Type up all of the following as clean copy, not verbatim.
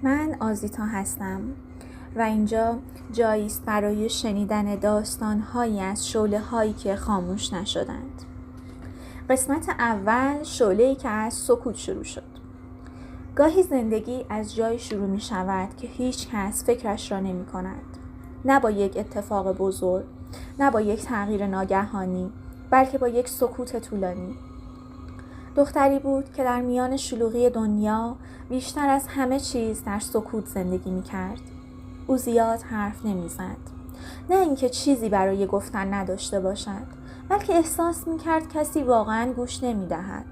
من آزیتا هستم و اینجا جایی است برای شنیدن داستان‌هایی از شعله‌هایی که خاموش نشدند. قسمت اول، شعله‌ای که از سکوت شروع شد. گاهی زندگی از جایی شروع می شود که هیچ کس فکرش را نمی کند. نه با یک اتفاق بزرگ، نه با یک تغییر ناگهانی، بلکه با یک سکوت طولانی. دختری بود که در میان شلوغی دنیا بیشتر از همه چیز در سکوت زندگی می کرد. او زیاد حرف نمی زد. نه اینکه چیزی برای گفتن نداشته باشد، بلکه احساس می کرد کسی واقعا گوش نمی دهد.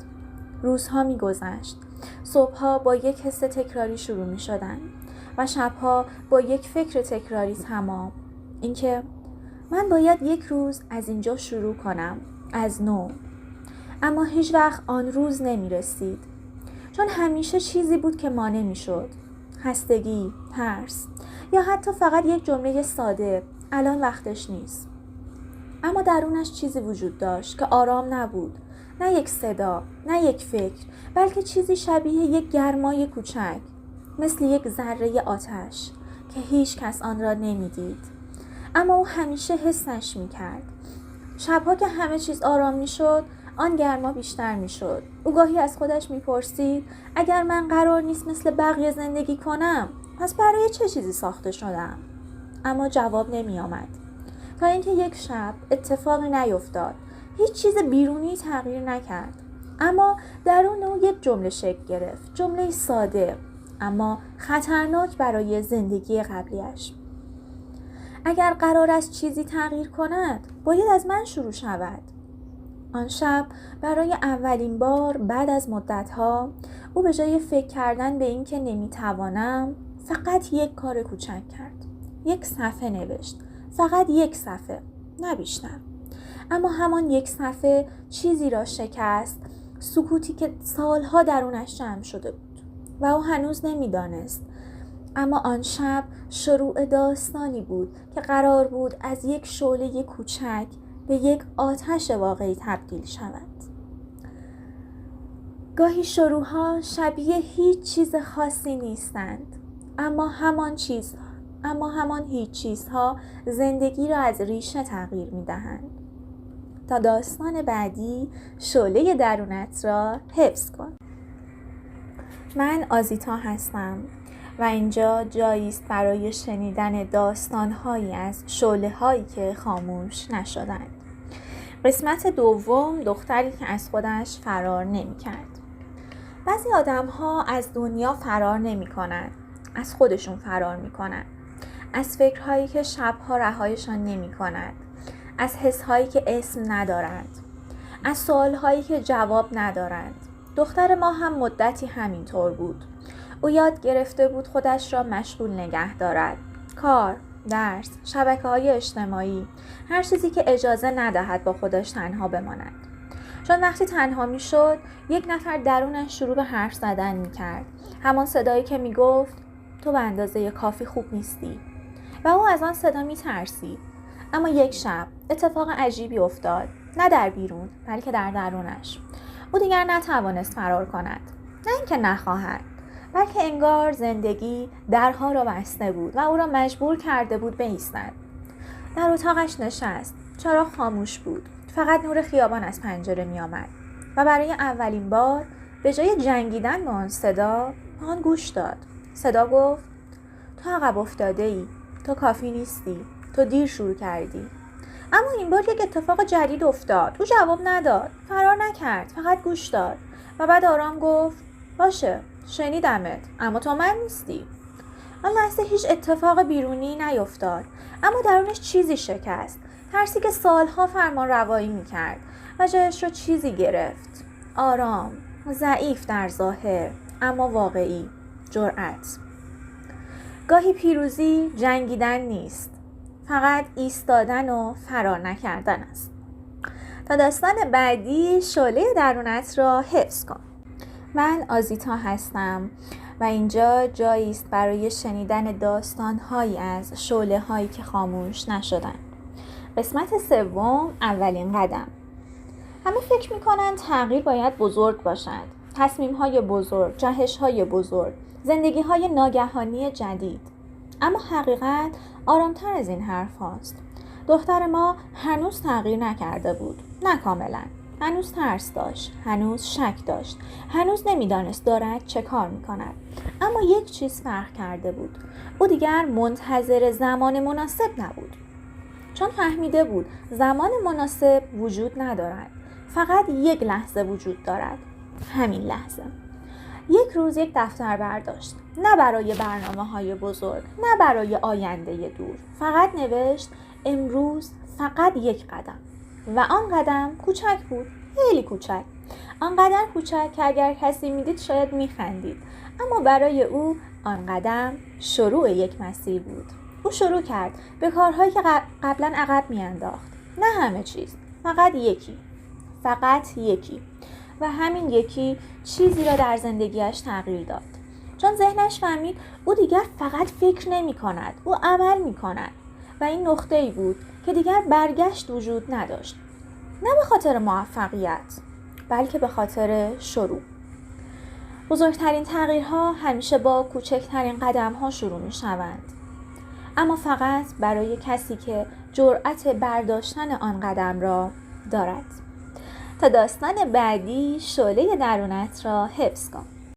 روزها می گذشت. صبحها با یک حس تکراری شروع می شدن و شبها با یک فکر تکراری تمام. اینکه من باید یک روز از اینجا شروع کنم، از نو. اما هیچ وقت آن روز نمی رسید. چون همیشه چیزی بود که مانع می شد. خستگی، ترس یا حتی فقط یک جمله ساده، الان وقتش نیست. اما درونش چیزی وجود داشت که آرام نبود. نه یک صدا، نه یک فکر، بلکه چیزی شبیه یک گرمای کوچک، مثل یک ذره آتش که هیچ کس آن را نمیدید. اما او همیشه حسش میکرد. شبها که همه چیز آرام میشد، آن گرما بیشتر میشد. او گاهی از خودش میپرسید اگر من قرار نیست مثل بقیه زندگی کنم، پس برای چه چیزی ساخته شدم؟ اما جواب نمیآمد. تا اینکه یک شب اتفاقی نیفتاد. هیچ چیز بیرونی تغییر نکرد. اما درون او یک جمله شکل گرفت. جمله ساده اما خطرناک برای زندگی قبلیش. اگر قرار است چیزی تغییر کند، باید از من شروع شود. آن شب برای اولین بار بعد از مدت‌ها او به جای فکر کردن به این که نمیتوانم، فقط یک کار کوچک کرد. یک صفحه نوشت. فقط یک صفحه، نه بیشتر. اما همان یک صفحه چیزی را شکست، سکوتی که سالها درونش جمع شده بود و او هنوز نمیدانست. اما آن شب شروع داستانی بود که قرار بود از یک شعله کوچک به یک آتش واقعی تبدیل شود. گاهی شروعها شبیه هیچ چیز خاصی نیستند، اما همان هیچ چیزها زندگی را از ریشه تغییر می‌دهند. تا داستان بعدی، شعله درونت را حفظ کن. من آزیتا هستم و اینجا جایی است برای شنیدن داستان‌هایی از شعله‌هایی که خاموش نشدند. قسمت دوم، دختری که از خودش فرار نمی‌کرد. بعضی آدم‌ها از دنیا فرار نمی‌کنند، از خودشون فرار می‌کنند. از فکرهایی که شب‌ها رهایشان نمی‌کند. از حس‌هایی که اسم ندارند. از سوال‌هایی که جواب ندارند. دختر ما هم مدتی همینطور بود. او یاد گرفته بود خودش را مشغول نگه دارد. کار، درس، شبکه‌های اجتماعی، هر چیزی که اجازه ندهد با خودش تنها بماند. چون وقتی تنها میشد، یک نفر درونش شروع به حرف زدن میکرد. همان صدایی که میگفت تو به اندازه کافی خوب نیستی. و او از آن صدا میترسید. اما یک شب اتفاق عجیبی افتاد. نه در بیرون، بلکه در درونش. او دیگر نتوانست فرار کند. نه اینکه نخواهد، بلکه انگار زندگی درها را بسته بود و او را مجبور کرده بود بایستد. در اتاقش نشست. چراغ خاموش بود. فقط نور خیابان از پنجره می آمد. و برای اولین بار به جای جنگیدن با آن صدا، به آن گوش داد. صدا گفت تو عقب افتاده ای. تو کافی نیستی. تو دیر شروع کردی. اما این بار یک اتفاق جدید افتاد. او جواب نداد. فرار نکرد. فقط گوش داد. و بعد آرام گفت باشه، شنیدمت، اما تو من نیستی. آن لحظه هیچ اتفاق بیرونی نیفتاد. اما درونش چیزی شکست. ترسی که سالها فرمان روایی میکرد و جایش رو چیزی گرفت. آرام، ضعیف در ظاهر، اما واقعی. جرأت. گاهی پیروزی جنگیدن نیست. فقط ایستادن و فرار نکردن است. تا داستان بعدی، شعله درونت را حفظ کن. من آزیتا هستم و اینجا جایی است برای شنیدن داستان‌هایی از شعله‌هایی که خاموش نشدند. قسمت سوم، اولین قدم. همه فکر می‌کنند تغییر باید بزرگ باشد. تصمیم‌های بزرگ، جهش‌های بزرگ، زندگی‌های ناگهانی جدید. اما حقیقت آرامتر از این حرف هاست. دختر ما هنوز تغییر نکرده بود، نه کاملا. هنوز ترس داشت، هنوز شک داشت، هنوز نمیدانست دارد چه کار میکند. اما یک چیز فرق کرده بود. او دیگر منتظر زمان مناسب نبود. چون فهمیده بود زمان مناسب وجود ندارد. فقط یک لحظه وجود دارد. همین لحظه. یک روز یک دفتر برداشت. نه برای برنامه‌های بزرگ، نه برای آینده دور. فقط نوشت امروز فقط یک قدم. و آن قدم کوچک بود، خیلی کوچک. آنقدر کوچک که اگر کسی میدید شاید میخندید. اما برای او آن قدم شروع یک مسیر بود. او شروع کرد به کارهایی که قبلا عقب میانداخت. نه همه چیز، فقط یکی. فقط یکی. و همین یکی چیزی را در زندگیش تغییر داد. چون ذهنش فهمید او دیگر فقط فکر نمی کند، او عمل می کند. و این نقطه‌ای بود که دیگر برگشت وجود نداشت. نه به خاطر موفقیت، بلکه به خاطر شروع. بزرگترین تغییرها همیشه با کوچکترین قدم‌ها شروع می‌شوند. اما فقط برای کسی که جرأت برداشتن آن قدم را دارد. تا داستان بعدی شعله درونت را حفظ کن.